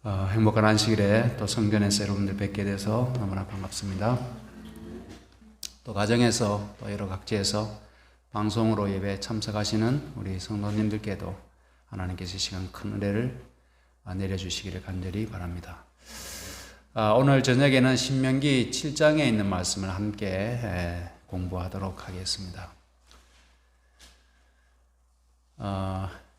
행복한 안식일에 또 성전에서 여러분들 뵙게 돼서 너무나 반갑습니다. 또 가정에서 또 여러 각지에서 방송으로 예배에 참석하시는 우리 성도님들께도 하나님께서 이 시간 큰 은혜를 내려주시기를 간절히 바랍니다. 오늘 저녁에는 신명기 7장에 있는 말씀을 함께 공부하도록 하겠습니다.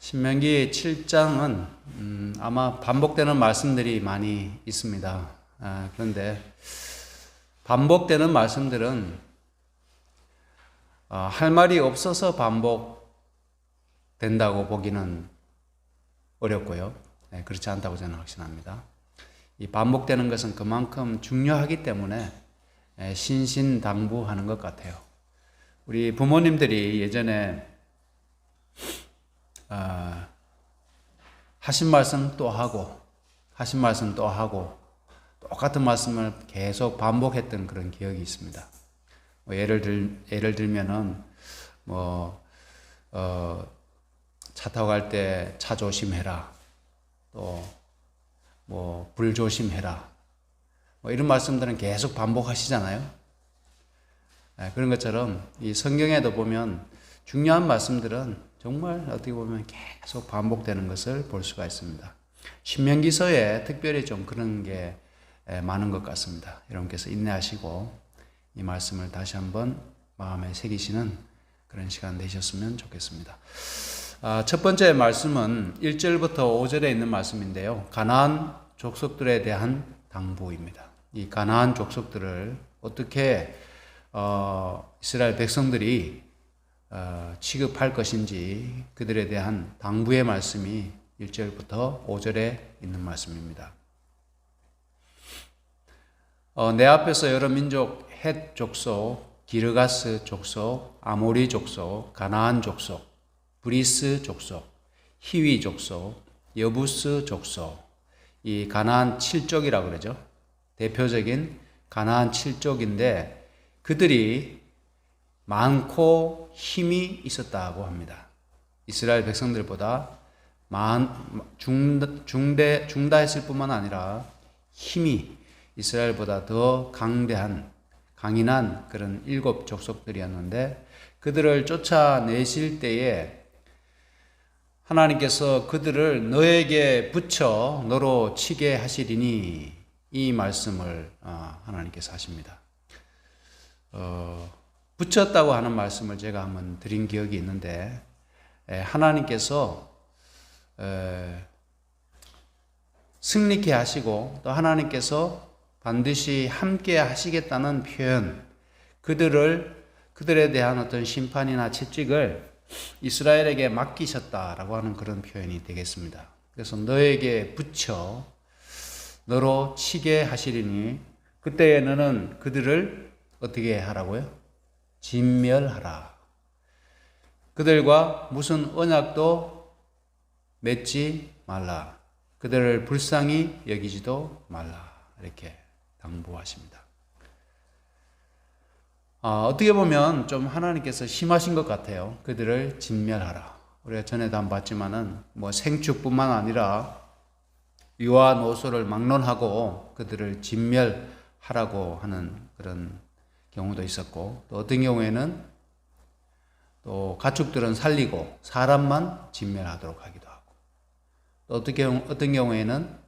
신명기 7장은 아마 반복되는 말씀들이 많이 있습니다. 그런데 반복되는 말씀들은 할 말이 없어서 반복된다고 보기는 어렵고요. 그렇지 않다고 저는 확신합니다. 이 반복되는 것은 그만큼 중요하기 때문에 신신당부하는 것 같아요. 우리 부모님들이 예전에 하신 말씀 또 하고 하신 말씀 또 하고 똑같은 말씀을 계속 반복했던 그런 기억이 있습니다. 예를 들면은 차 타고 갈 때 차 조심해라, 또 불 조심해라, 이런 말씀들은 계속 반복하시잖아요. 그런 것처럼 이 성경에도 보면 중요한 말씀들은 정말 어떻게 보면 계속 반복되는 것을 볼 수가 있습니다. 신명기서에 특별히 좀 그런 게 많은 것 같습니다. 여러분께서 인내하시고 이 말씀을 다시 한번 마음에 새기시는 그런 시간 되셨으면 좋겠습니다. 첫 번째 말씀은 1절부터 5절에 있는 말씀인데요. 가나안 족속들에 대한 당부입니다. 이 가나안 족속들을 어떻게 이스라엘 백성들이 취급할 것인지 그들에 대한 당부의 말씀이 1절부터 5절에 있는 말씀입니다. 내 앞에서 여러 민족, 헷 족속, 기르가스 족속, 아모리 족속, 가나안 족속, 브리스 족속, 히위 족속, 여부스 족속, 이 가나안 7족이라고 그러죠. 대표적인 가나안 7족인데 그들이 많고 힘이 있었다고 합니다. 이스라엘 백성들보다 중다했을 뿐만 아니라 힘이 이스라엘보다 더 강인한 그런 7 족속들이었는데 그들을 쫓아내실 때에 하나님께서 그들을 너에게 붙여 너로 치게 하시리니 이 말씀을 하나님께서 하십니다. 붙였다고 하는 말씀을 제가 한번 드린 기억이 있는데 하나님께서 승리케 하시고 또 하나님께서 반드시 함께 하시겠다는 표현, 그들에 대한 어떤 심판이나 채찍을 이스라엘에게 맡기셨다라고 하는 그런 표현이 되겠습니다. 그래서 너에게 붙여 너로 치게 하시리니 그때에 너는 그들을 어떻게 하라고요? 진멸하라. 그들과 무슨 언약도 맺지 말라. 그들을 불쌍히 여기지도 말라. 이렇게 당부하십니다. 어떻게 보면 좀 하나님께서 심하신 것 같아요. 그들을 진멸하라. 우리가 전에도 한번 봤지만은 생축뿐만 아니라 유아 노소를 막론하고 그들을 진멸하라고 하는 그런 경우도 있었고, 또 어떤 경우에는 또 가축들은 살리고 사람만 진멸하도록 하기도 하고, 또 어떤 경우에는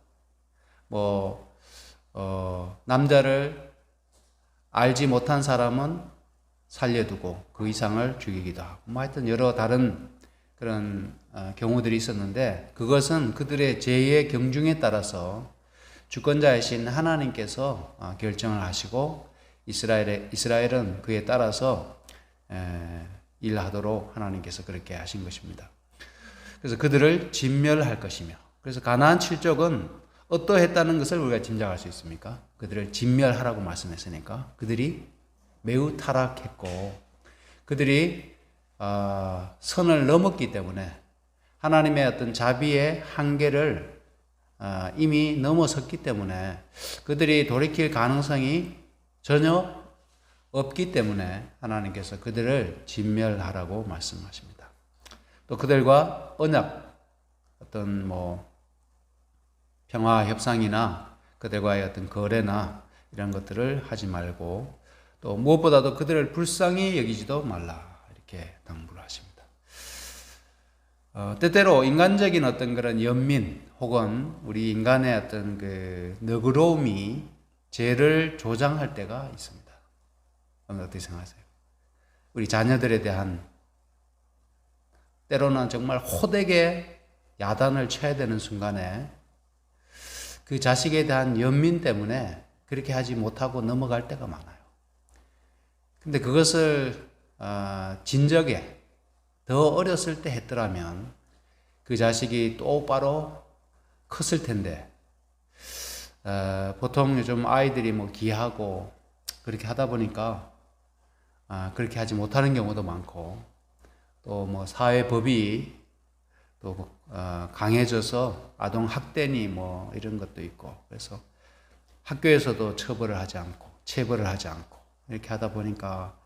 남자를 알지 못한 사람은 살려두고 그 이상을 죽이기도 하고, 하여튼 여러 다른 그런 경우들이 있었는데 그것은 그들의 죄의 경중에 따라서 주권자이신 하나님께서 결정을 하시고 이스라엘은 그에 따라서 일하도록 하나님께서 그렇게 하신 것입니다. 그래서 그들을 진멸할 것이며, 그래서 가나안 7족은 어떠했다는 것을 우리가 짐작할 수 있습니까? 그들을 진멸하라고 말씀했으니까 그들이 매우 타락했고 그들이 선을 넘었기 때문에 하나님의 어떤 자비의 한계를 이미 넘어섰기 때문에 그들이 돌이킬 가능성이 전혀 없기 때문에 하나님께서 그들을 진멸하라고 말씀하십니다. 또 그들과 언약, 어떤 평화 협상이나 그들과의 어떤 거래나 이런 것들을 하지 말고 또 무엇보다도 그들을 불쌍히 여기지도 말라 이렇게 당부를 하십니다. 때때로 인간적인 어떤 그런 연민 혹은 우리 인간의 어떤 그 너그러움이 죄를 조장할 때가 있습니다. 어떻게 생각하세요? 우리 자녀들에 대한 때로는 정말 호되게 야단을 쳐야 되는 순간에 그 자식에 대한 연민 때문에 그렇게 하지 못하고 넘어갈 때가 많아요. 근데 그것을 진작에 더 어렸을 때 했더라면 그 자식이 똑바로 컸을 텐데 보통 요즘 아이들이 뭐 기하고 그렇게 하다 보니까 그렇게 하지 못하는 경우도 많고 또 뭐 사회법이 또 강해져서 아동 학대니 뭐 이런 것도 있고 그래서 학교에서도 처벌을 하지 않고 체벌을 하지 않고 이렇게 하다 보니까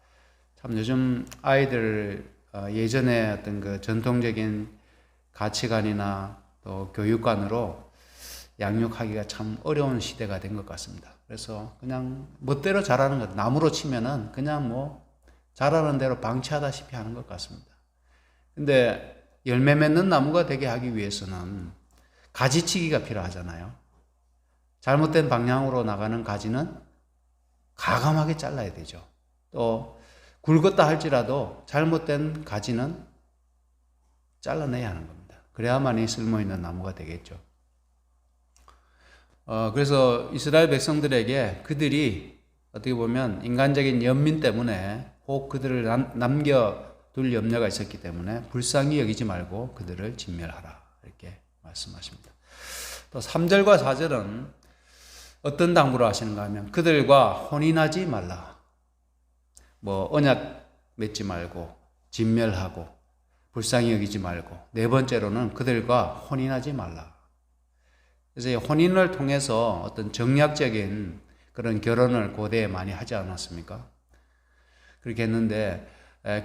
참 요즘 아이들 예전에 어떤 그 전통적인 가치관이나 또 교육관으로 양육하기가 참 어려운 시대가 된 것 같습니다. 그래서 그냥 멋대로 자라는 것, 나무로 치면은 그냥 뭐 자라는 대로 방치하다시피 하는 것 같습니다. 근데 열매 맺는 나무가 되게 하기 위해서는 가지치기가 필요하잖아요. 잘못된 방향으로 나가는 가지는 가감하게 잘라야 되죠. 또 굵었다 할지라도 잘못된 가지는 잘라내야 하는 겁니다. 그래야만이 쓸모있는 나무가 되겠죠. 그래서 이스라엘 백성들에게 그들이 어떻게 보면 인간적인 연민 때문에 혹 그들을 남겨둘 염려가 있었기 때문에 불쌍히 여기지 말고 그들을 진멸하라 이렇게 말씀하십니다. 또 3절과 4절은 어떤 당부를 하시는가 하면 그들과 혼인하지 말라. 뭐 언약 맺지 말고 진멸하고 불쌍히 여기지 말고 네 번째로는 그들과 혼인하지 말라. 그래서 이 혼인을 통해서 어떤 정략적인 그런 결혼을 고대에 많이 하지 않았습니까? 그렇게 했는데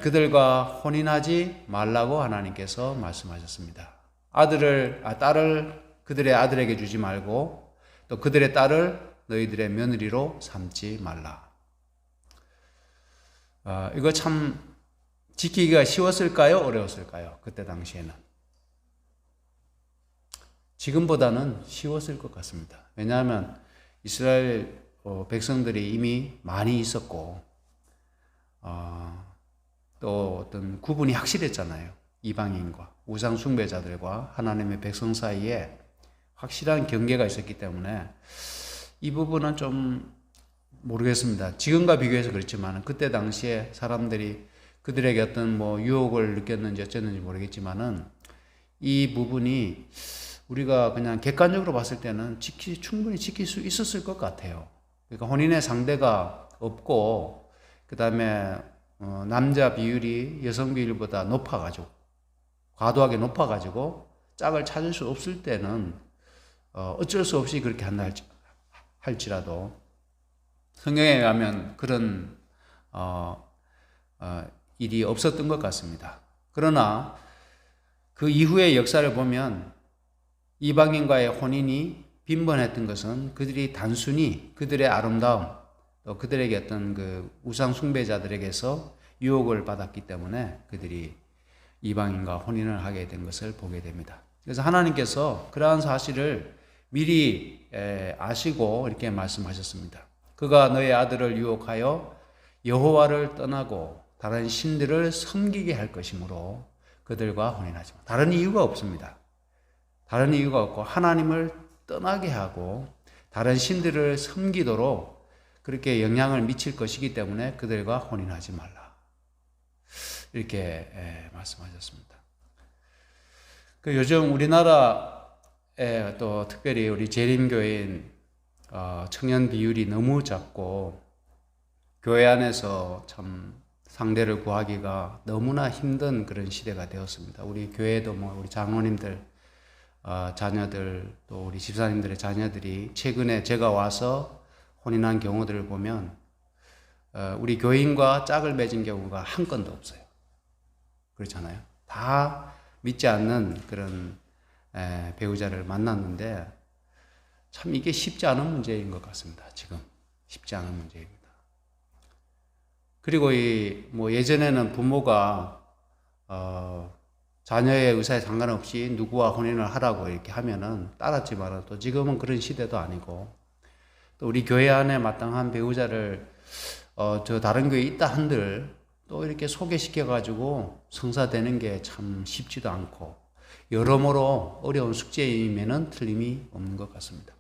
그들과 혼인하지 말라고 하나님께서 말씀하셨습니다. 딸을 그들의 아들에게 주지 말고 또 그들의 딸을 너희들의 며느리로 삼지 말라. 이거 참 지키기가 쉬웠을까요? 어려웠을까요? 그때 당시에는. 지금보다는 쉬웠을 것 같습니다. 왜냐하면 이스라엘 백성들이 이미 많이 있었고 또 어떤 구분이 확실했잖아요. 이방인과 우상 숭배자들과 하나님의 백성 사이에 확실한 경계가 있었기 때문에 이 부분은 좀 모르겠습니다. 지금과 비교해서 그렇지만 그때 당시에 사람들이 그들에게 어떤 뭐 유혹을 느꼈는지 어쨌는지 모르겠지만은 이 부분이 우리가 그냥 객관적으로 봤을 때는 충분히 지킬 수 있었을 것 같아요. 그러니까 혼인의 상대가 없고 그 다음에 남자 비율이 여성 비율보다 높아가지고 과도하게 높아가지고 짝을 찾을 수 없을 때는 어쩔 수 없이 그렇게 한다 할지라도 성경에 가면 그런 일이 없었던 것 같습니다. 그러나 그 이후의 역사를 보면 이방인과의 혼인이 빈번했던 것은 그들이 단순히 그들의 아름다움 또 그들에게 어떤 그 우상 숭배자들에게서 유혹을 받았기 때문에 그들이 이방인과 혼인을 하게 된 것을 보게 됩니다. 그래서 하나님께서 그러한 사실을 미리 아시고 이렇게 말씀하셨습니다. 그가 너의 아들을 유혹하여 여호와를 떠나고 다른 신들을 섬기게 할 것이므로 그들과 혼인하지 마. 다른 이유가 없습니다. 다른 이유가 없고 하나님을 떠나게 하고 다른 신들을 섬기도록 그렇게 영향을 미칠 것이기 때문에 그들과 혼인하지 말라. 이렇게 말씀하셨습니다. 요즘 우리나라에 또 특별히 우리 재림교회인 청년 비율이 너무 작고 교회 안에서 참 상대를 구하기가 너무나 힘든 그런 시대가 되었습니다. 우리 교회도 뭐 우리 장로님들 자녀들 또 우리 집사님들의 자녀들이 최근에 제가 와서 혼인한 경우들을 보면 우리 교인과 짝을 맺은 경우가 한 건도 없어요. 그렇잖아요. 다 믿지 않는 그런 배우자를 만났는데 참 이게 쉽지 않은 문제인 것 같습니다. 지금 쉽지 않은 문제입니다. 그리고 예전에는 부모가 자녀의 의사에 상관없이 누구와 혼인을 하라고 이렇게 하면은 따랐지만 또 지금은 그런 시대도 아니고, 또 우리 교회 안에 마땅한 배우자를 저 다른 교회에 있다 한들 또 이렇게 소개시켜 가지고 성사되는 게 참 쉽지도 않고 여러모로 어려운 숙제임에는 틀림이 없는 것 같습니다.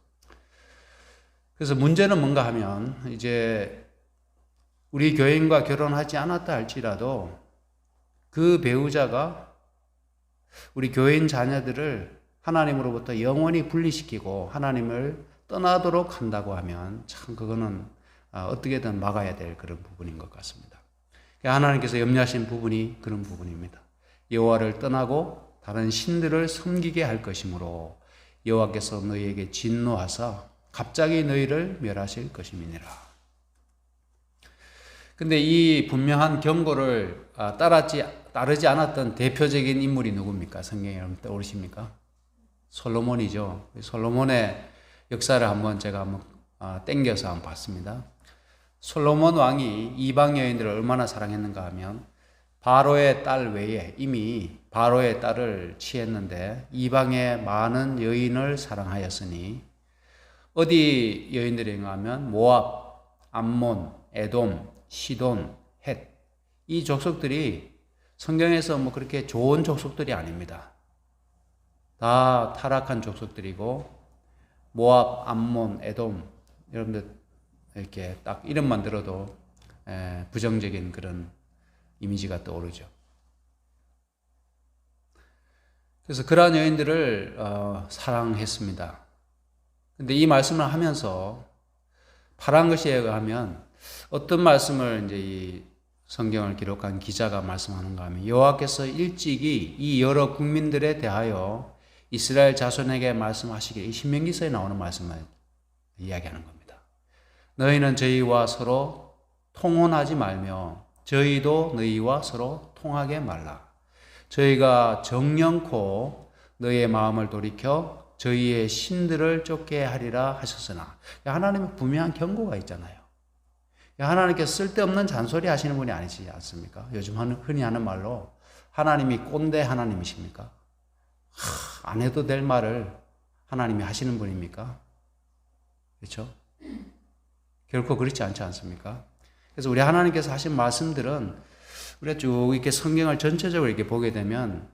그래서 문제는 뭔가 하면, 이제 우리 교인과 결혼하지 않았다 할지라도 그 배우자가 우리 교인 자녀들을 하나님으로부터 영원히 분리시키고 하나님을 떠나도록 한다고 하면 참 그거는 어떻게든 막아야 될 그런 부분인 것 같습니다. 하나님께서 염려하신 부분이 그런 부분입니다. 여호와를 떠나고 다른 신들을 섬기게 할 것이므로 여호와께서 너희에게 진노하사 갑자기 너희를 멸하실 것임이니라. 근데 이 분명한 경고를 따르지 않았던 대표적인 인물이 누굽니까? 성경에 여러분 떠오르십니까? 솔로몬이죠. 솔로몬의 역사를 제가 땡겨서 한번 봤습니다. 솔로몬 왕이 이방 여인들을 얼마나 사랑했는가 하면, 바로의 딸 외에 이미 바로의 딸을 취했는데 이방의 많은 여인을 사랑하였으니, 어디 여인들인가 하면 모압, 암몬, 에돔, 시돈, 헷, 이 족속들이 성경에서 그렇게 좋은 족속들이 아닙니다. 다 타락한 족속들이고, 모압, 암몬, 에돔, 여러분들 이렇게 딱 이름만 들어도 부정적인 그런 이미지가 떠오르죠. 그래서 그러한 여인들을 사랑했습니다. 근데 이 말씀을 하면서 파란 것에 의하면 어떤 말씀을 이제 이 성경을 기록한 기자가 말씀하는가 하면, 여호와께서 일찍이 이 여러 국민들에 대하여 이스라엘 자손에게 말씀하시기를, 이 신명기서에 나오는 말씀을 이야기하는 겁니다. 너희는 저희와 서로 통혼하지 말며 저희도 너희와 서로 통하게 말라. 저희가 정령코 너희의 마음을 돌이켜 저희의 신들을 쫓게 하리라 하셨으나, 하나님의 분명한 경고가 있잖아요. 하나님께서 쓸데없는 잔소리 하시는 분이 아니지 않습니까? 요즘 흔히 하는 말로 하나님이 꼰대 하나님이십니까? 안 해도 될 말을 하나님이 하시는 분입니까? 그렇죠? 결코 그렇지 않지 않습니까? 그래서 우리 하나님께서 하신 말씀들은 우리가 쭉 이렇게 성경을 전체적으로 이렇게 보게 되면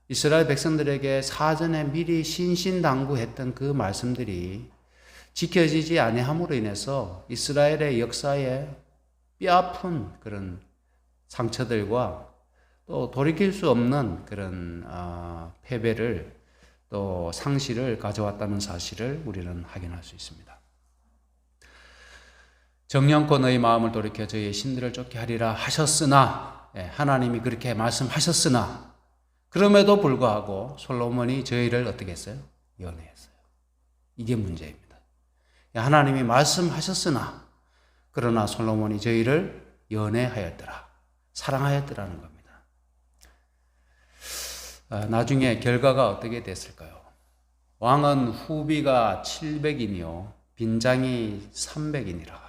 이스라엘 백성들에게 사전에 미리 신신당부했던 그 말씀들이 지켜지지 아니함으로 인해서 이스라엘의 역사에 뼈아픈 그런 상처들과 또 돌이킬 수 없는 그런 패배를, 또 상실을 가져왔다는 사실을 우리는 확인할 수 있습니다. 정령코 너희 마음을 돌이켜 저희의 신들을 쫓게 하리라 하셨으나, 하나님이 그렇게 말씀하셨으나 그럼에도 불구하고 솔로몬이 저희를 어떻게 했어요? 연애했어요. 이게 문제입니다. 하나님이 말씀하셨으나 그러나 솔로몬이 저희를 연애하였더라, 사랑하였더라는 겁니다. 나중에 결과가 어떻게 됐을까요? 왕은 후비가 700이며 빈장이 300이니라.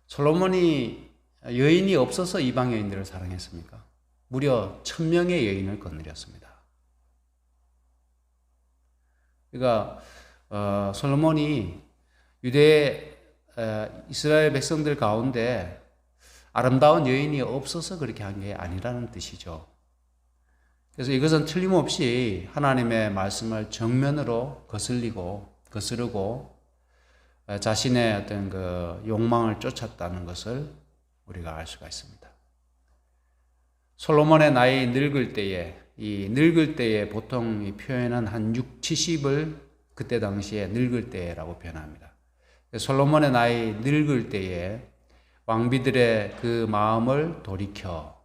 솔로몬이 여인이 없어서 이방 여인들을 사랑했습니까? 무려 1000명의 여인을 거느렸습니다. 그러니까 솔로몬이 이스라엘 백성들 가운데 아름다운 여인이 없어서 그렇게 한 게 아니라는 뜻이죠. 그래서 이것은 틀림없이 하나님의 말씀을 정면으로 거스르고 자신의 어떤 그 욕망을 쫓았다는 것을 우리가 알 수가 있습니다. 솔로몬의 나이 늙을 때에 보통 이 표현은 한 70을 그때 당시에 늙을 때라고 표현합니다. 솔로몬의 나이 늙을 때에 왕비들의 그 마음을 돌이켜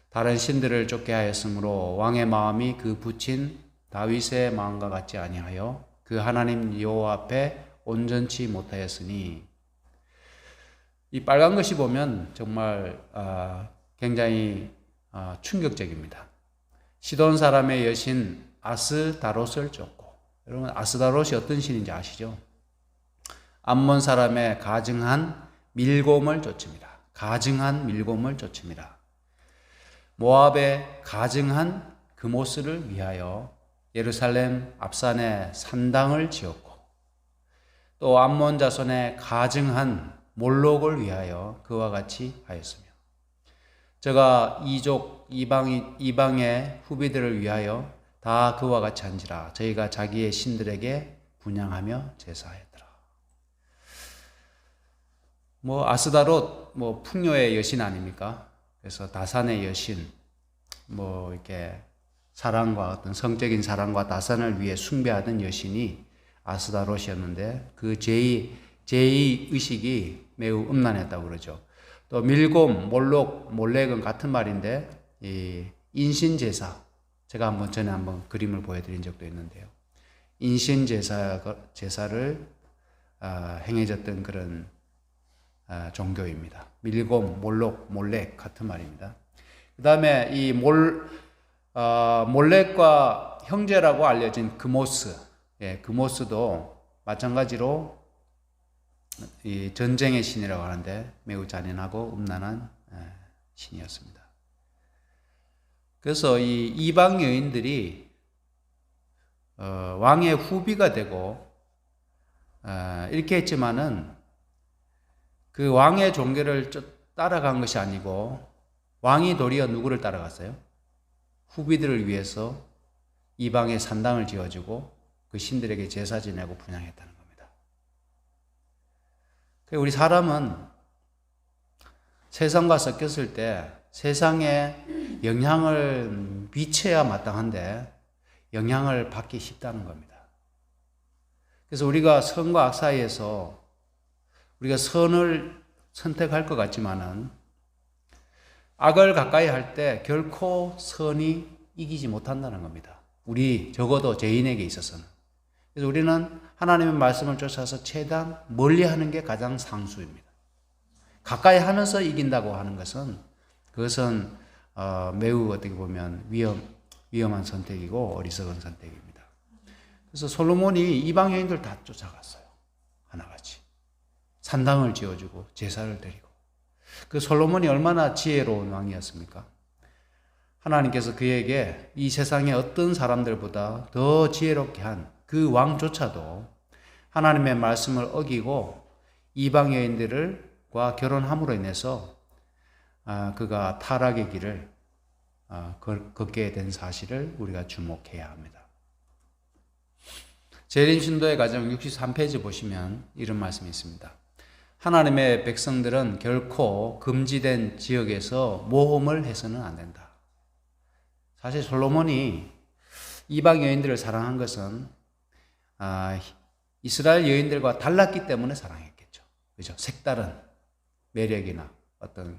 다른 신들을 쫓게 하였으므로 왕의 마음이 그 붙인 다윗의 마음과 같지 아니하여 그 하나님 여호와 앞에 온전치 못하였으니, 이 빨간 것이 보면 정말 굉장히 충격적입니다. 시돈 사람의 여신 아스다롯을 쫓고, 여러분 아스다롯이 어떤 신인지 아시죠? 암몬 사람의 가증한 밀곰을 쫓습니다. 가증한 밀곰을 쫓습니다. 모압의 가증한 그모스를 위하여 예루살렘 앞산에 산당을 지었고 또 암몬 자손의 가증한 몰록을 위하여 그와 같이 하였으며 저가 이방의 후비들을 위하여 다 그와 같이 한지라 저희가 자기의 신들에게 분향하며 제사하였더라. 아스다롯 풍요의 여신 아닙니까? 그래서 다산의 여신 이렇게 사랑과 어떤 성적인 사랑과 다산을 위해 숭배하던 여신이 아스다롯이었는데 그 제의 의식이 매우 음란했다고 그러죠. 또 밀곰, 몰록, 몰렉은 같은 말인데 이 인신 제사 제가 전에 한번 그림을 보여드린 적도 있는데요. 인신 제사를 행해졌던 그런 종교입니다. 밀곰, 몰록, 몰렉 같은 말입니다. 그 다음에 이 몰렉과 형제라고 알려진 그모스, 그모스도 마찬가지로 이 전쟁의 신이라고 하는데 매우 잔인하고 음란한 신이었습니다. 그래서 이 이방 여인들이 왕의 후비가 되고 이렇게 했지만은 그 왕의 종교를 따라간 것이 아니고 왕이 도리어 누구를 따라갔어요? 후비들을 위해서 이방의 산당을 지어주고 그 신들에게 제사 지내고 분향했다는 겁니다. 우리 사람은 세상과 섞였을 때 세상에 영향을 미쳐야 마땅한데 영향을 받기 쉽다는 겁니다. 그래서 우리가 선과 악 사이에서 우리가 선을 선택할 것 같지만은 악을 가까이 할 때 결코 선이 이기지 못한다는 겁니다. 적어도 죄인에게 있어서는. 그래서 우리는 하나님의 말씀을 쫓아서 최대한 멀리 하는 게 가장 상수입니다. 가까이 하면서 이긴다고 하는 그것은 매우 어떻게 보면 위험한 선택이고 어리석은 선택입니다. 그래서 솔로몬이 이방 여인들 다 쫓아갔어요. 하나같이. 산당을 지어주고 제사를 드리고. 그 솔로몬이 얼마나 지혜로운 왕이었습니까? 하나님께서 그에게 이 세상의 어떤 사람들보다 더 지혜롭게 한 그 왕조차도 하나님의 말씀을 어기고 이방 여인들과 결혼함으로 인해서 그가 타락의 길을 걷게 된 사실을 우리가 주목해야 합니다. 재림신도의 가정 63페이지 보시면 이런 말씀이 있습니다. 하나님의 백성들은 결코 금지된 지역에서 모험을 해서는 안 된다. 사실 솔로몬이 이방 여인들을 사랑한 것은 이스라엘 여인들과 달랐기 때문에 사랑했겠죠. 그죠? 색다른 매력이나 어떤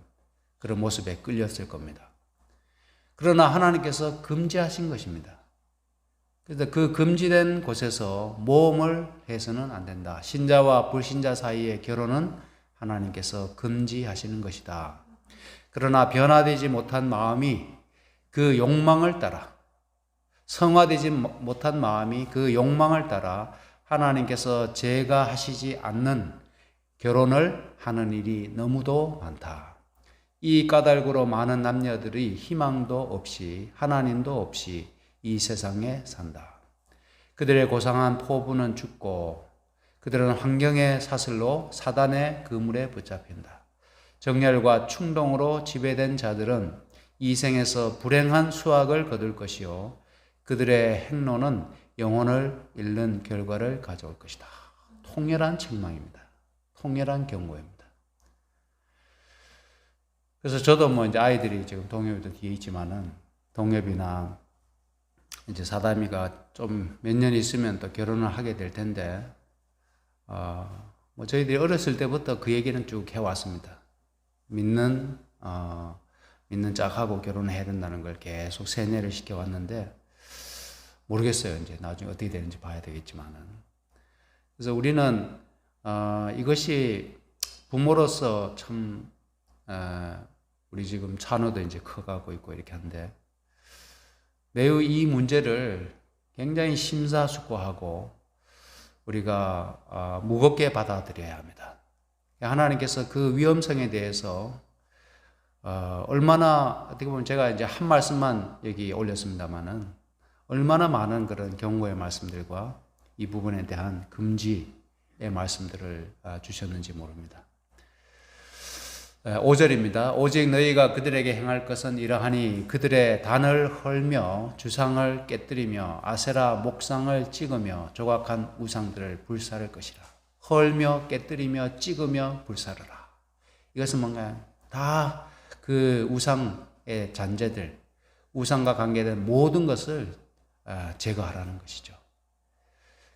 그런 모습에 끌렸을 겁니다. 그러나 하나님께서 금지하신 것입니다. 그래서 그 금지된 곳에서 모험을 해서는 안 된다. 신자와 불신자 사이의 결혼은 하나님께서 금지하시는 것이다. 그러나 변화되지 못한 마음이 그 욕망을 따라 성화되지 못한 마음이 그 욕망을 따라 하나님께서 제가 하시지 않는 결혼을 하는 일이 너무도 많다. 이 까닭으로 많은 남녀들이 희망도 없이 하나님도 없이 이 세상에 산다. 그들의 고상한 포부는 죽고 그들은 환경의 사슬로 사단의 그물에 붙잡힌다. 정열과 충동으로 지배된 자들은 이 생에서 불행한 수확을 거둘 것이요 그들의 행로는 영혼을 잃는 결과를 가져올 것이다. 통렬한 책망입니다. 통렬한 경고입니다. 그래서 저도 이제 아이들이 지금 동엽이도 뒤에 있지만은 동엽이나 이제 사담이가 좀 몇 년 있으면 또 결혼을 하게 될 텐데, 저희들이 어렸을 때부터 그 얘기는 쭉 해왔습니다. 믿는 짝하고 결혼해야 된다는 걸 계속 세뇌를 시켜왔는데, 모르겠어요. 이제 나중에 어떻게 되는지 봐야 되겠지만은. 그래서 우리는, 이것이 부모로서 참, 우리 지금 자녀도 이제 커가고 있고 이렇게 한데, 매우 이 문제를 굉장히 심사숙고하고 우리가 무겁게 받아들여야 합니다. 하나님께서 그 위험성에 대해서 얼마나, 어떻게 보면 제가 이제 한 말씀만 여기 올렸습니다만은 얼마나 많은 그런 경고의 말씀들과 이 부분에 대한 금지의 말씀들을 주셨는지 모릅니다. 5절입니다. 오직 너희가 그들에게 행할 것은 이러하니 그들의 단을 헐며 주상을 깨뜨리며 아세라 목상을 찍으며 조각한 우상들을 불사를 것이라. 헐며 깨뜨리며 찍으며 불사르라. 이것은 뭔가요? 다 그 우상의 잔재들, 우상과 관계된 모든 것을 제거하라는 것이죠.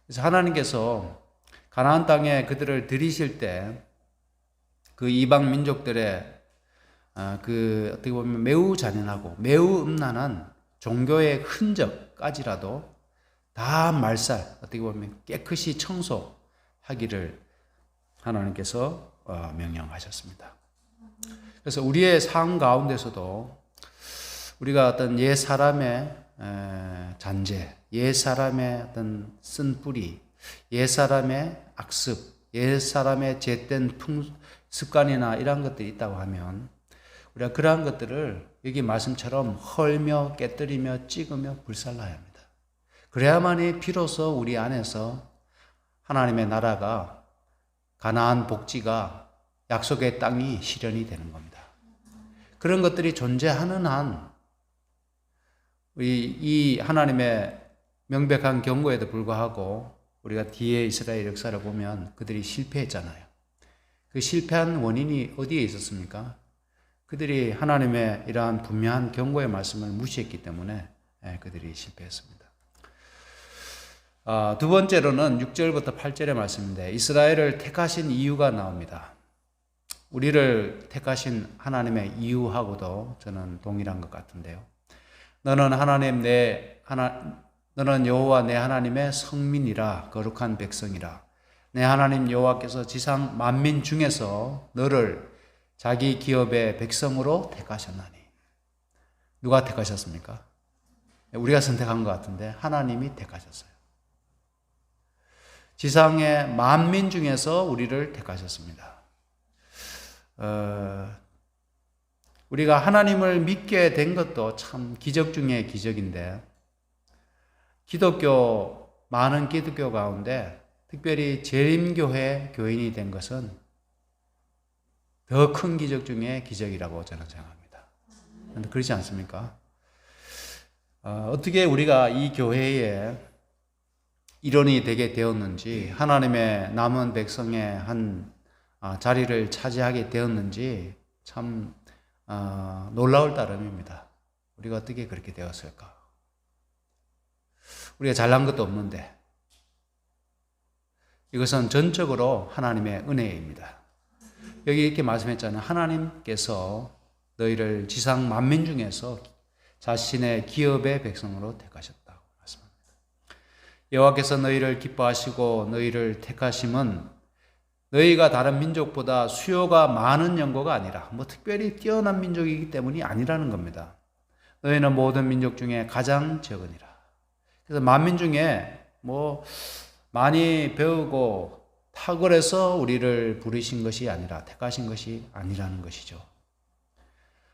그래서 하나님께서 가나안 땅에 그들을 들이실 때 그 이방 민족들의 그 어떻게 보면 매우 잔인하고 매우 음란한 종교의 흔적까지라도 다 말살, 어떻게 보면 깨끗이 청소하기를 하나님께서 명령하셨습니다. 그래서 우리의 삶 가운데서도 우리가 어떤 옛 사람의 잔재, 옛 사람의 어떤 쓴뿌리, 옛 사람의 악습, 옛 사람의 죄된 습관이나 이런 것들이 있다고 하면 우리가 그러한 것들을 여기 말씀처럼 헐며 깨뜨리며 찍으며 불살라야 합니다. 그래야만이 비로소 우리 안에서 하나님의 나라가, 가나안 복지가, 약속의 땅이 실현이 되는 겁니다. 그런 것들이 존재하는 한 이 하나님의 명백한 경고에도 불구하고 우리가 뒤에 이스라엘 역사를 보면 그들이 실패했잖아요. 그 실패한 원인이 어디에 있었습니까? 그들이 하나님의 이러한 분명한 경고의 말씀을 무시했기 때문에 그들이 실패했습니다. 두 번째로는 6절부터 8절의 말씀인데 이스라엘을 택하신 이유가 나옵니다. 우리를 택하신 하나님의 이유하고도 저는 동일한 것 같은데요. 너는 너는 여호와 내 하나님의 성민이라 거룩한 백성이라. 내 하나님 여호와께서 지상 만민 중에서 너를 자기 기업의 백성으로 택하셨나니. 누가 택하셨습니까? 우리가 선택한 것 같은데 하나님이 택하셨어요. 지상의 만민 중에서 우리를 택하셨습니다. 우리가 하나님을 믿게 된 것도 참 기적 중에 기적인데 많은 기독교 가운데 특별히 재림교회 교인이 된 것은 더 큰 기적 중에 기적이라고 저는 생각합니다. 그런데 그렇지 않습니까? 어떻게 우리가 이 교회의 일원이 되게 되었는지, 하나님의 남은 백성의 한 자리를 차지하게 되었는지 참 놀라울 따름입니다. 우리가 어떻게 그렇게 되었을까? 우리가 잘난 것도 없는데 이것은 전적으로 하나님의 은혜입니다. 여기 이렇게 말씀했잖아요. 하나님께서 너희를 지상 만민 중에서 자신의 기업의 백성으로 택하셨다고 말씀합니다. 여호와께서 너희를 기뻐하시고 너희를 택하심은 너희가 다른 민족보다 수요가 많은 연고가 아니라 특별히 뛰어난 민족이기 때문이 아니라는 겁니다. 너희는 모든 민족 중에 가장 적으니라. 그래서 만민 중에 많이 배우고 탁월해서 우리를 부르신 것이 아니라 택하신 것이 아니라는 것이죠.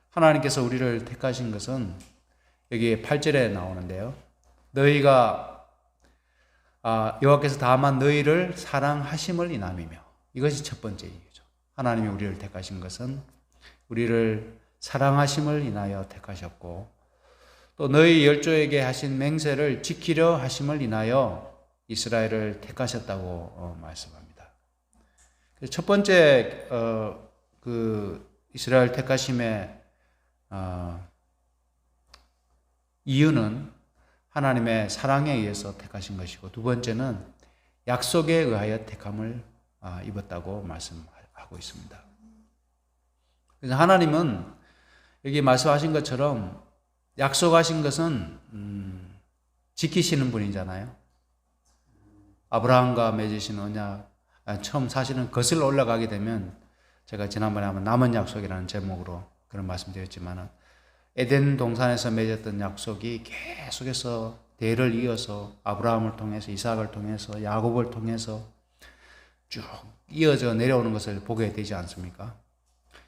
하나님께서 우리를 택하신 것은 여기 8절에 나오는데요. 너희가 여호와께서 다만 너희를 사랑하심을 인함이며, 이것이 첫 번째 이유죠. 하나님이 우리를 택하신 것은 우리를 사랑하심을 인하여 택하셨고 또 너희 열조에게 하신 맹세를 지키려 하심을 인하여 이스라엘을 택하셨다고 말씀합니다. 첫 번째 그 이스라엘 택하심의 이유는 하나님의 사랑에 의해서 택하신 것이고, 두 번째는 약속에 의하여 택함을 입었다고 말씀하고 있습니다. 그래서 하나님은 여기 말씀하신 것처럼 약속하신 것은 지키시는 분이잖아요. 아브라함과 맺으신 언약, 처음 사실은 거슬러 올라가게 되면 제가 지난번에 한번 남은 약속이라는 제목으로 그런 말씀드렸지만 에덴 동산에서 맺었던 약속이 계속해서 대를 이어서 아브라함을 통해서 이삭을 통해서 야곱을 통해서 쭉 이어져 내려오는 것을 보게 되지 않습니까?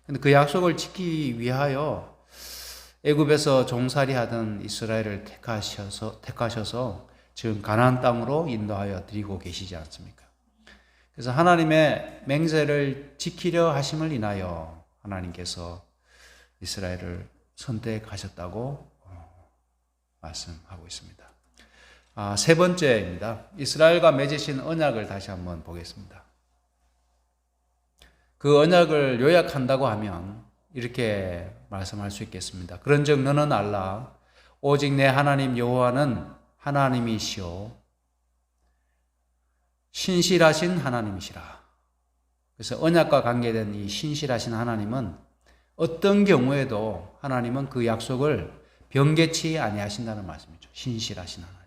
근데 그 약속을 지키기 위하여 애굽에서 종살이 하던 이스라엘을 택하셔서 지금 가나안 땅으로 인도하여 드리고 계시지 않습니까? 그래서 하나님의 맹세를 지키려 하심을 인하여 하나님께서 이스라엘을 선택하셨다고 말씀하고 있습니다. 세 번째입니다. 이스라엘과 맺으신 언약을 다시 한번 보겠습니다. 그 언약을 요약한다고 하면 이렇게 말씀할 수 있겠습니다. 그런즉 너는 알라 오직 내 하나님 여호와는 하나님이시오 신실하신 하나님이시라. 그래서 언약과 관계된 이 신실하신 하나님은 어떤 경우에도 하나님은 그 약속을 변개치 아니하신다는 말씀이죠. 신실하신 하나님.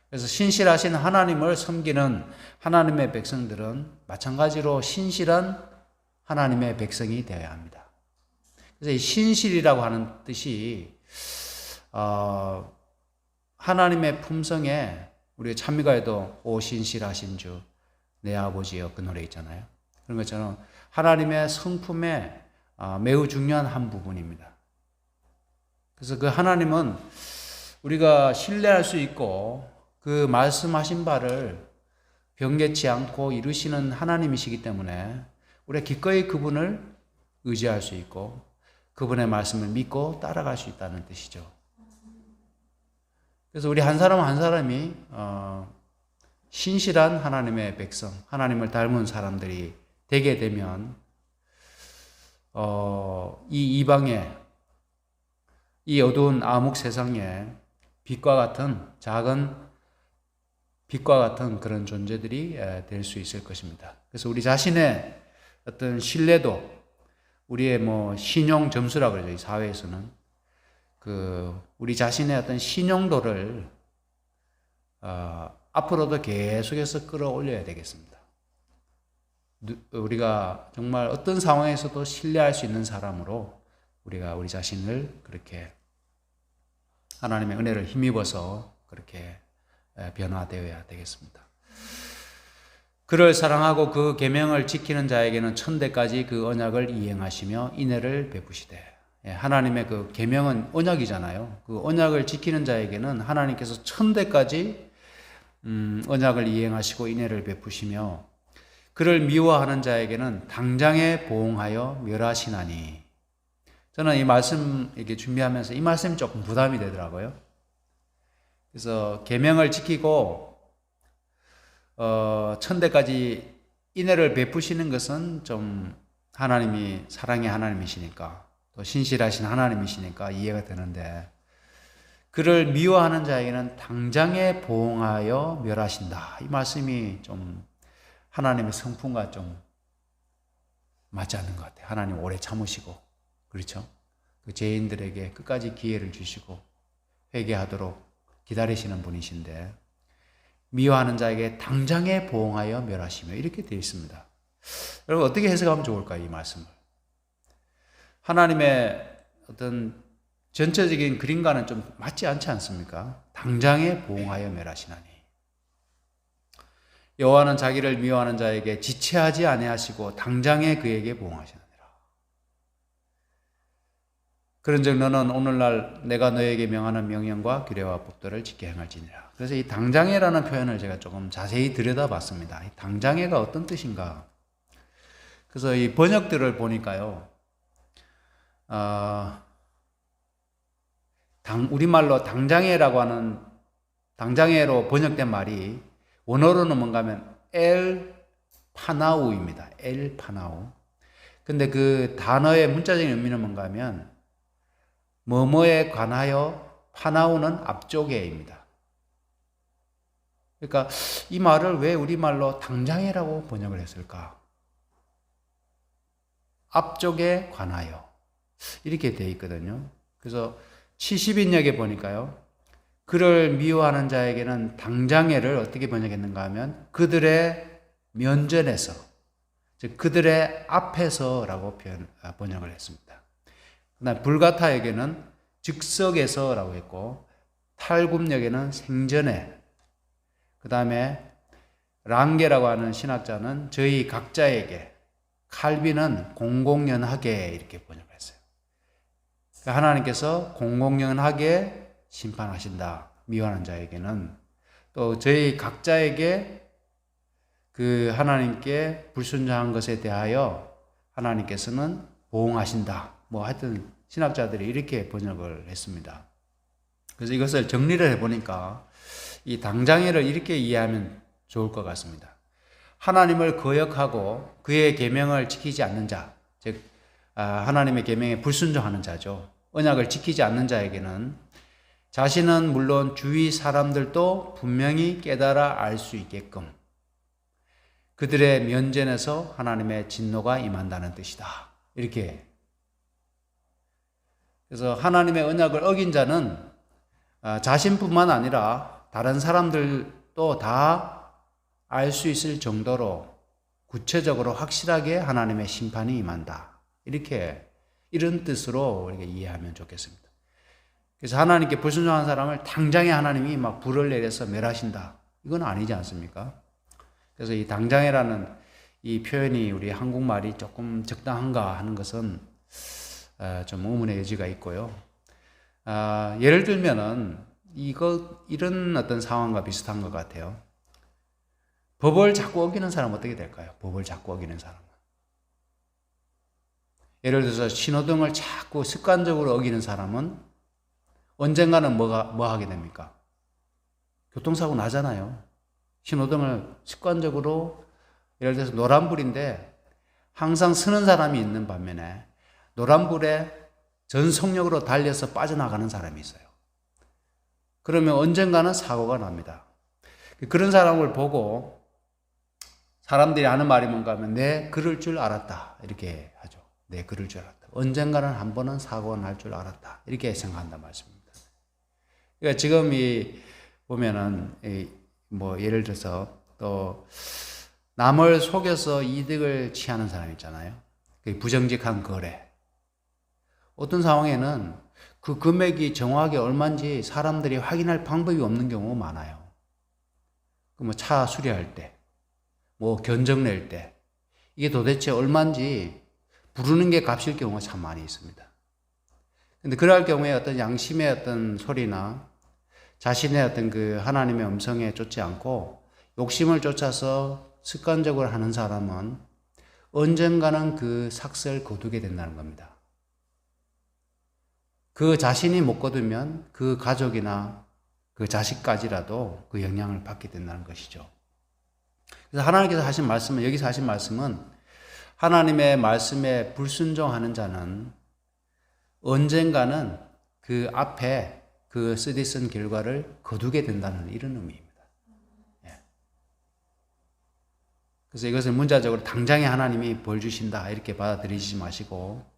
그래서 신실하신 하나님을 섬기는 하나님의 백성들은 마찬가지로 신실한 하나님의 백성이 되어야 합니다. 그래서 이 신실이라고 하는 뜻이 하나님의 품성에 우리가 찬미가에도 오 신실하신 주 내 아버지여 그 노래 있잖아요. 그런 것처럼 하나님의 성품에 매우 중요한 한 부분입니다. 그래서 그 하나님은 우리가 신뢰할 수 있고 그 말씀하신 바를 변개치 않고 이루시는 하나님이시기 때문에 우리가 기꺼이 그분을 의지할 수 있고 그분의 말씀을 믿고 따라갈 수 있다는 뜻이죠. 그래서 우리 한 사람 한 사람이 신실한 하나님의 백성, 하나님을 닮은 사람들이 되게 되면 이 이방에 이 어두운 암흑 세상에 빛과 같은 작은 빛과 같은 그런 존재들이 될 수 있을 것입니다. 그래서 우리 자신의 어떤 신뢰도, 우리의 신용 점수라고 그러죠. 이 사회에서는 우리 자신의 어떤 신용도를 앞으로도 계속해서 끌어올려야 되겠습니다. 우리가 정말 어떤 상황에서도 신뢰할 수 있는 사람으로 우리가 우리 자신을 그렇게 하나님의 은혜를 힘입어서 그렇게 변화되어야 되겠습니다. 그를 사랑하고 그 계명을 지키는 자에게는 천대까지 그 언약을 이행하시며 인애를 베푸시되. 하나님의 그 계명은 언약이잖아요. 그 언약을 지키는 자에게는 하나님께서 천대까지 언약을 이행하시고 인애를 베푸시며 그를 미워하는 자에게는 당장에 보응하여 멸하시나니. 저는 이 말씀 이렇게 준비하면서 이 말씀이 조금 부담이 되더라고요. 그래서 계명을 지키고 천대까지 인애를 베푸시는 것은 좀 하나님이 사랑의 하나님이시니까 또 신실하신 하나님이시니까 이해가 되는데 그를 미워하는 자에게는 당장에 보응하여 멸하신다. 이 말씀이 좀 하나님의 성품과 좀 맞지 않는 것 같아요. 하나님 오래 참으시고 그렇죠? 그 죄인들에게 끝까지 기회를 주시고 회개하도록 기다리시는 분이신데 미워하는 자에게 당장에 보응하여 멸하시며 이렇게 되어 있습니다. 여러분 어떻게 해석하면 좋을까요? 이 말씀을. 하나님의 어떤 전체적인 그림과는 좀 맞지 않지 않습니까? 당장에 보응하여 멸하시나니. 여호와는 자기를 미워하는 자에게 지체하지 아니하시고 당장에 그에게 보응하시느니라. 그런즉 너는 오늘날 내가 너에게 명하는 명령과 규례와 법도를 지켜 행할지니라. 그래서 이 당장에라는 표현을 제가 조금 자세히 들여다봤습니다. 이 당장에가 어떤 뜻인가? 그래서 이 번역들을 보니까요, 우리말로 당장에라고 하는 당장에로 번역된 말이 원어로는 뭔가 하면 엘 파나우입니다. 엘 파나우. 근데 그 단어의 문자적인 의미는 뭔가 하면 뭐뭐에 관하여 파나우는 앞쪽에입니다. 그러니까 이 말을 왜 우리말로 당장에라고 번역을 했을까? 앞쪽에 관하여 이렇게 되어 있거든요. 그래서 70인역에 보니까요, 그를 미워하는 자에게는 당장에를 어떻게 번역했는가 하면 그들의 면전에서, 즉 그들의 앞에서라고 번역을 했습니다. 그다음 불가타에게는 즉석에서라고 했고 탈굽력에는 생전에, 그 다음에 랑게라고 하는 신학자는 저희 각자에게, 칼빈은 공공연하게 이렇게 번역했어요. 하나님께서 공공연하게 심판하신다. 미워하는 자에게는. 또 저희 각자에게 그 하나님께 불순종한 것에 대하여 하나님께서는 보응하신다. 뭐 하여튼 신학자들이 이렇게 번역을 했습니다. 그래서 이것을 정리를 해보니까 이 당장해를 이렇게 이해하면 좋을 것 같습니다. 하나님을 거역하고 그의 계명을 지키지 않는 자, 즉 하나님의 계명에 불순종하는 자죠. 언약을 지키지 않는 자에게는 자신은 물론 주위 사람들도 분명히 깨달아 알 수 있게끔 그들의 면전에서 하나님의 진노가 임한다는 뜻이다. 이렇게. 그래서 하나님의 언약을 어긴 자는 자신뿐만 아니라 다른 사람들도 다 알 수 있을 정도로 구체적으로 확실하게 하나님의 심판이 임한다. 이런 뜻으로 우리가 이해하면 좋겠습니다. 그래서 하나님께 불순종한 사람을 당장에 하나님이 막 불을 내려서 멸하신다. 이건 아니지 않습니까? 그래서 이 당장이라는 이 표현이 우리 한국말이 조금 적당한가 하는 것은 좀 의문의 여지가 있고요. 예를 들면은 이런 어떤 상황과 비슷한 것 같아요. 법을 자꾸 어기는 사람은 어떻게 될까요? 법을 자꾸 어기는 사람은. 예를 들어서 신호등을 자꾸 습관적으로 어기는 사람은 언젠가는 뭐 하게 됩니까? 교통사고 나잖아요. 신호등을 습관적으로, 예를 들어서 노란불인데 항상 서는 사람이 있는 반면에 노란불에 전속력으로 달려서 빠져나가는 사람이 있어요. 그러면 언젠가는 사고가 납니다. 그런 사람을 보고 사람들이 하는 말이 뭔가 하면 내 그럴 줄 알았다. 이렇게 하죠. 내 그럴 줄 알았다. 언젠가는 한 번은 사고가 날 줄 알았다. 이렇게 생각한단 말씀입니다. 그러니까 지금 보면은 뭐 예를 들어서 또 남을 속여서 이득을 취하는 사람 있잖아요. 부정직한 거래. 어떤 상황에는 그 금액이 정확하게 얼마인지 사람들이 확인할 방법이 없는 경우가 많아요. 뭐 차 수리할 때, 뭐 견적 낼 때, 이게 도대체 얼마인지 부르는 게 값일 경우가 참 많이 있습니다. 근데 그럴 경우에 어떤 양심의 어떤 소리나 자신의 어떤 그 하나님의 음성에 쫓지 않고 욕심을 쫓아서 습관적으로 하는 사람은 언젠가는 그 삭을 거두게 된다는 겁니다. 그 자신이 못 거두면 그 가족이나 그 자식까지라도 그 영향을 받게 된다는 것이죠. 그래서 하나님께서 하신 말씀은, 여기서 하신 말씀은 하나님의 말씀에 불순종하는 자는 언젠가는 그 앞에 그 쓰디쓴 결과를 거두게 된다는 이런 의미입니다. 그래서 이것을 문자적으로 당장에 하나님이 벌 주신다 이렇게 받아들이지 마시고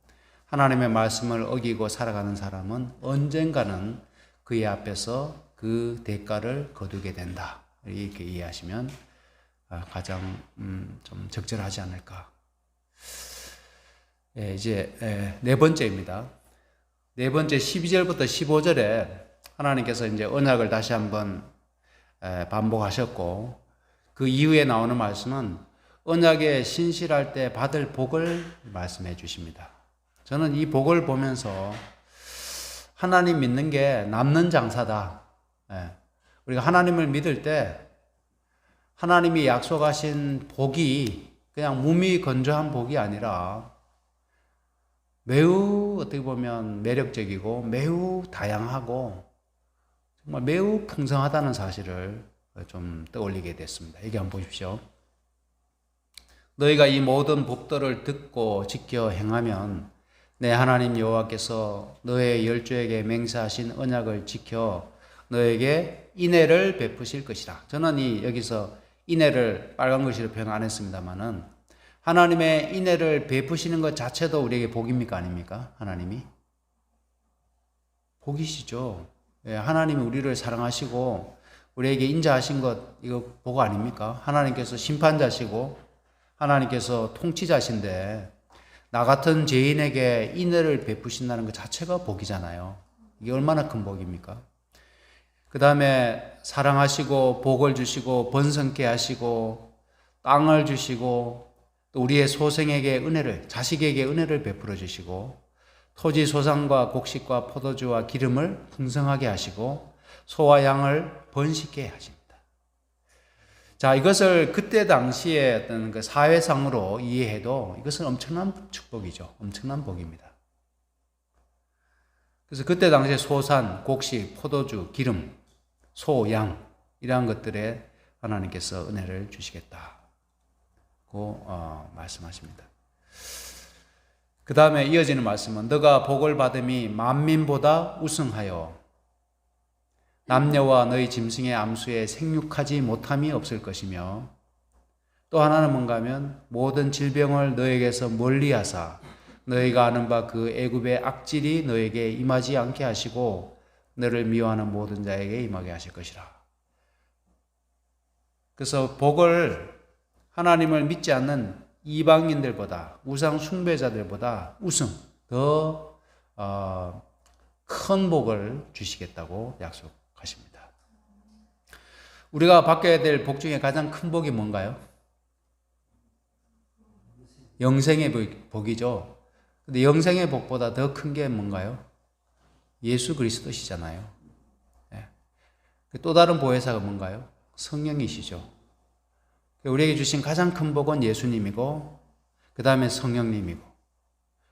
하나님의 말씀을 어기고 살아가는 사람은 언젠가는 그의 앞에서 그 대가를 거두게 된다. 이렇게 이해하시면 가장 좀 적절하지 않을까. 이제 네 번째입니다. 네 번째 12절부터 15절에 하나님께서 이제 언약을 다시 한번 반복하셨고 그 이후에 나오는 말씀은 언약에 신실할 때 받을 복을 말씀해 주십니다. 저는 이 복을 보면서 하나님 믿는 게 남는 장사다. 우리가 하나님을 믿을 때 하나님이 약속하신 복이 그냥 무미건조한 복이 아니라 매우 어떻게 보면 매력적이고 매우 다양하고 정말 매우 풍성하다는 사실을 좀 떠올리게 됐습니다. 여기 한번 보십시오. 너희가 이 모든 법도를 듣고 지켜 행하면 내 하나님 여호와께서 너의 열조에게 맹세하신 언약을 지켜 너에게 인애를 베푸실 것이라. 저는 여기서 인애를 빨간 글씨로 표현 안 했습니다만은 하나님의 인애를 베푸시는 것 자체도 우리에게 복입니까 아닙니까? 하나님이 복이시죠. 하나님이 우리를 사랑하시고 우리에게 인자하신 것 이거 복 아닙니까? 하나님께서 심판자시고 하나님께서 통치자신데 나 같은 죄인에게 인애를 베푸신다는 것 자체가 복이잖아요. 이게 얼마나 큰 복입니까? 그 다음에 사랑하시고 복을 주시고 번성케 하시고 땅을 주시고 또 우리의 소생에게 은혜를, 자식에게 은혜를 베풀어 주시고 토지 소산과 곡식과 포도주와 기름을 풍성하게 하시고 소와 양을 번식케 하십니다. 자, 이것을 그때 당시에 어떤 그 사회상으로 이해해도 이것은 엄청난 축복이죠. 엄청난 복입니다. 그래서 그때 당시에 소산, 곡식, 포도주, 기름, 소, 양 이러한 것들에 하나님께서 은혜를 주시겠다고 말씀하십니다. 그 다음에 이어지는 말씀은 너가 복을 받음이 만민보다 우승하여 남녀와 너희 짐승의 암수에 생육하지 못함이 없을 것이며 또 하나는 뭔가 하면 모든 질병을 너에게서 멀리하사 너희가 아는 바 그 애굽의 악질이 너에게 임하지 않게 하시고 너를 미워하는 모든 자에게 임하게 하실 것이라. 그래서 복을 하나님을 믿지 않는 이방인들보다 우상 숭배자들보다 우승 더 큰 복을 주시겠다고 약속하십니다. 우리가 받게 될 복 중에 가장 큰 복이 뭔가요? 영생의 복이죠. 근데 영생의 복보다 더 큰 게 뭔가요? 예수 그리스도시잖아요. 네. 또 다른 보혜사가 뭔가요? 성령이시죠. 우리에게 주신 가장 큰 복은 예수님이고 그 다음에 성령님이고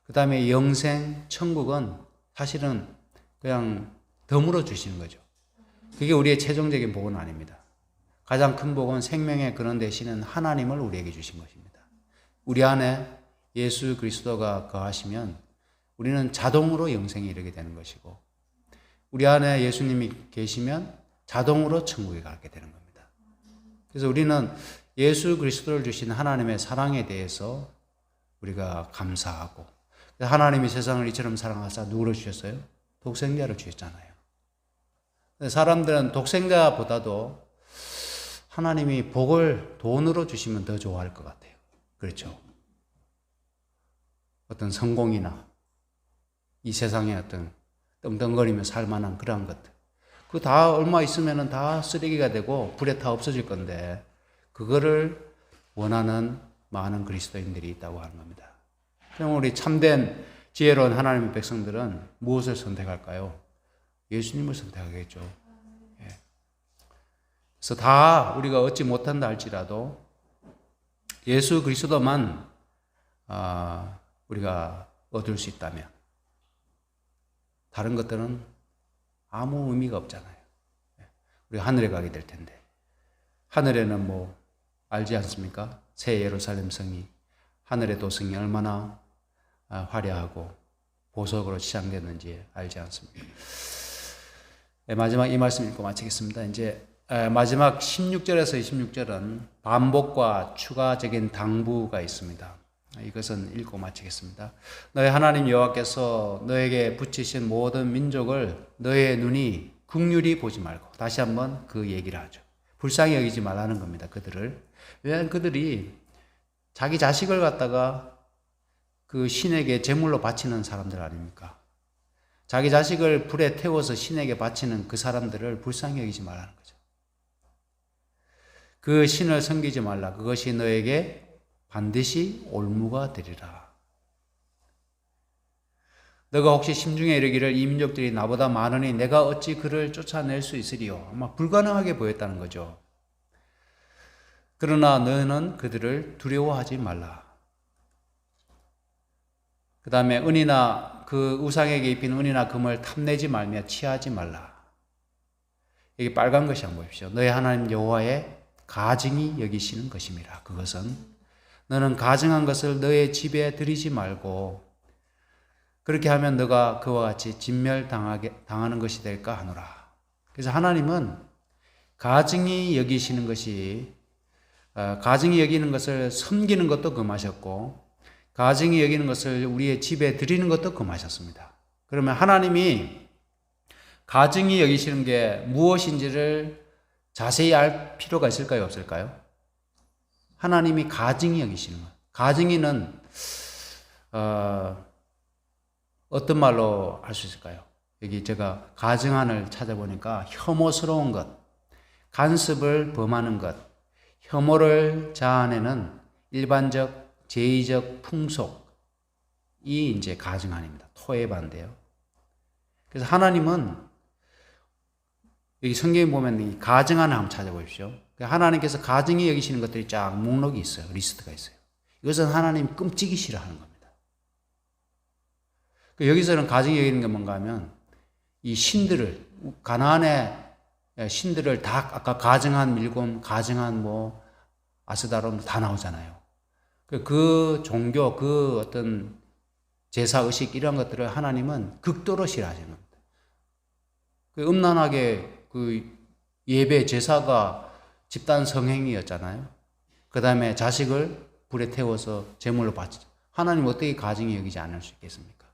그 다음에 영생, 천국은 사실은 그냥 덤으로 주시는 거죠. 그게 우리의 최종적인 복은 아닙니다. 가장 큰 복은 생명의 근원 되시는 하나님을 우리에게 주신 것입니다. 우리 안에 예수 그리스도가 거하시면 우리는 자동으로 영생에 이르게 되는 것이고 우리 안에 예수님이 계시면 자동으로 천국에 가게 되는 겁니다. 그래서 우리는 예수 그리스도를 주신 하나님의 사랑에 대해서 우리가 감사하고 하나님이 세상을 이처럼 사랑하사 누구를 주셨어요? 독생자를 주셨잖아요. 사람들은 독생자보다도 하나님이 복을 돈으로 주시면 더 좋아할 것 같아요. 그렇죠? 어떤 성공이나 이 세상에 어떤 떵떵거리며 살만한 그러한 것들. 그거 다 얼마 있으면 다 쓰레기가 되고 불에 타 없어질 건데 그거를 원하는 많은 그리스도인들이 있다고 하는 겁니다. 그럼 우리 참된 지혜로운 하나님의 백성들은 무엇을 선택할까요? 예수님을 선택하겠죠. 예. 그래서 다 우리가 얻지 못한다 할지라도 예수 그리스도만 우리가 얻을 수 있다면 다른 것들은 아무 의미가 없잖아요. 우리가 하늘에 가게 될 텐데 하늘에는 뭐 알지 않습니까? 새 예루살렘 성이 하늘의 도성이 얼마나 화려하고 보석으로 치장됐는지 알지 않습니까? 마지막 이 말씀 읽고 마치겠습니다. 이제 마지막 16절에서 26절은 반복과 추가적인 당부가 있습니다. 이것은 읽고 마치겠습니다. 너희 하나님 여호와께서 너에게 붙이신 모든 민족을 너의 눈이 긍휼히 보지 말고 다시 한번 그 얘기를 하죠. 불쌍히 여기지 말라는 겁니다. 그들을. 왜냐하면 그들이 자기 자식을 갖다가 그 신에게 제물로 바치는 사람들 아닙니까? 자기 자식을 불에 태워서 신에게 바치는 그 사람들을 불쌍히 여기지 말라는 거죠. 그 신을 섬기지 말라. 그것이 너에게 반드시 올무가 되리라. 너가 혹시 심중에 이르기를 이 민족들이 나보다 많으니 내가 어찌 그를 쫓아낼 수 있으리요? 아마 불가능하게 보였다는 거죠. 그러나 너는 그들을 두려워하지 말라. 그 다음에 은이나 그 우상에게 입힌 은이나 금을 탐내지 말며 취하지 말라. 여기 빨간 것이 한번 보십시오. 너희 하나님 여호와의 가증히 여기시는 것임이라. 그것은 너는 가증한 것을 너의 집에 들이지 말고 그렇게 하면 너가 그와 같이 진멸당하는 것이 될까 하노라. 그래서 하나님은 가증히 여기시는 것이 가증히 여기는 것을 섬기는 것도 금하셨고 가증히 여기는 것을 우리의 집에 드리는 것도 금하셨습니다. 그러면 하나님이 가증히 여기시는 게 무엇인지를 자세히 알 필요가 있을까요? 없을까요? 하나님이 가증히 여기시는 것. 가증히는 어떤 말로 할 수 있을까요? 여기 제가 가증한을 찾아보니까 혐오스러운 것, 간섭을 범하는 것, 혐오를 자아내는 일반적 제의적 풍속이 이제 가증한입니다. 토에 반대요. 그래서 하나님은 여기 성경에 보면 이 가증한을 한번 찾아보십시오. 하나님께서 가증히 여기시는 것들이 쫙 목록이 있어요. 리스트가 있어요. 이것은 하나님 끔찍이 싫어하는 겁니다. 여기서는 가증히 여기는 게 뭔가 하면 이 신들을, 가나안의 신들을 다 아까 가증한 밀곰, 가증한 뭐 아스다롬 다 나오잖아요. 그 종교, 그 어떤 제사 의식 이런 것들을 하나님은 극도로 싫어하시는 겁니다. 음란하게 그 예배 제사가 집단 성행위였잖아요. 그 다음에 자식을 불에 태워서 제물로 바치죠. 하나님 어떻게 가증히 여기지 않을 수 있겠습니까?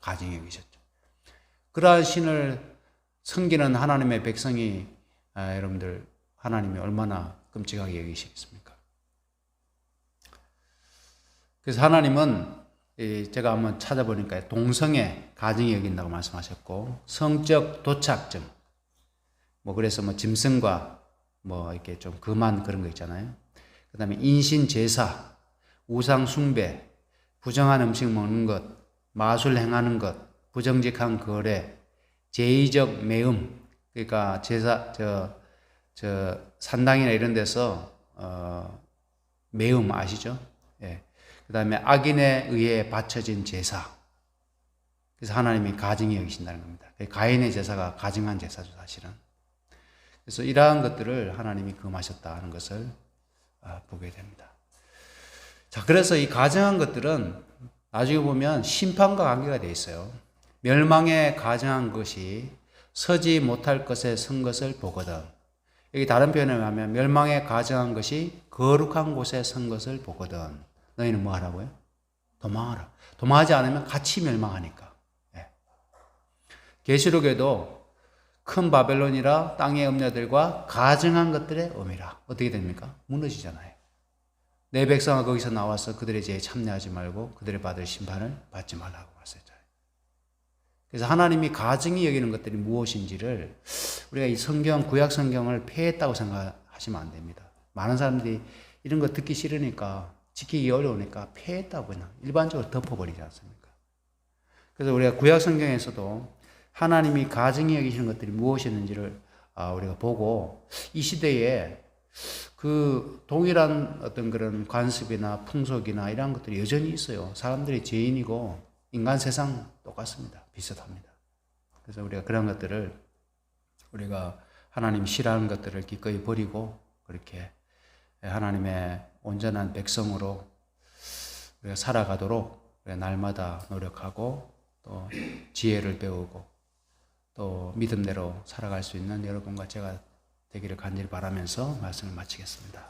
가증히 여기셨죠. 그러한 신을 섬기는 하나님의 백성이 여러분들 하나님이 얼마나 끔찍하게 여기시겠습니까? 그래서 하나님은 제가 한번 찾아보니까 동성애 가증히 여긴다고 말씀하셨고 성적 도착증 그래서 짐승과 이렇게 좀 금한 그런 거 있잖아요. 그 다음에 인신 제사, 우상 숭배, 부정한 음식 먹는 것, 마술 행하는 것, 부정직한 거래, 제의적 매음, 그러니까 제사, 산당이나 이런 데서, 매음 아시죠? 예. 그 다음에 악인에 의해 바쳐진 제사. 그래서 하나님이 가증히 여기신다는 겁니다. 가인의 제사가 가증한 제사죠, 사실은. 그래서 이러한 것들을 하나님이 금하셨다 하는 것을 보게 됩니다. 자, 그래서 이 가증한 것들은 나중에 보면 심판과 관계가 되어 있어요. 멸망에 가증한 것이 서지 못할 것에 선 것을 보거든. 여기 다른 표현을 하면 멸망에 가증한 것이 거룩한 곳에 선 것을 보거든. 너희는 뭐 하라고요? 도망하라. 도망하지 않으면 같이 멸망하니까. 예. 계시록에도 큰 바벨론이라 땅의 음녀들과 가증한 것들의 음이라. 어떻게 됩니까? 무너지잖아요. 내 백성아 거기서 나와서 그들의 죄에 참여하지 말고 그들의 받을 심판을 받지 말라고 말씀했잖아요. 그래서 하나님이 가증히 여기는 것들이 무엇인지를 우리가 이 성경, 구약 성경을 폐했다고 생각하시면 안 됩니다. 많은 사람들이 이런 거 듣기 싫으니까 지키기 어려우니까 폐했다고 그냥 일반적으로 덮어버리지 않습니까? 그래서 우리가 구약 성경에서도 하나님이 가증히 여기시는 것들이 무엇이었는지를 우리가 보고 이 시대에 그 동일한 어떤 그런 관습이나 풍속이나 이런 것들이 여전히 있어요. 사람들이 죄인이고 인간 세상 똑같습니다. 비슷합니다. 그래서 우리가 그런 것들을 우리가 하나님 싫어하는 것들을 기꺼이 버리고 그렇게 하나님의 온전한 백성으로 우리가 살아가도록 우리가 날마다 노력하고 또 지혜를 배우고 또 믿음대로 살아갈 수 있는 여러분과 제가 되기를 간절히 바라면서 말씀을 마치겠습니다.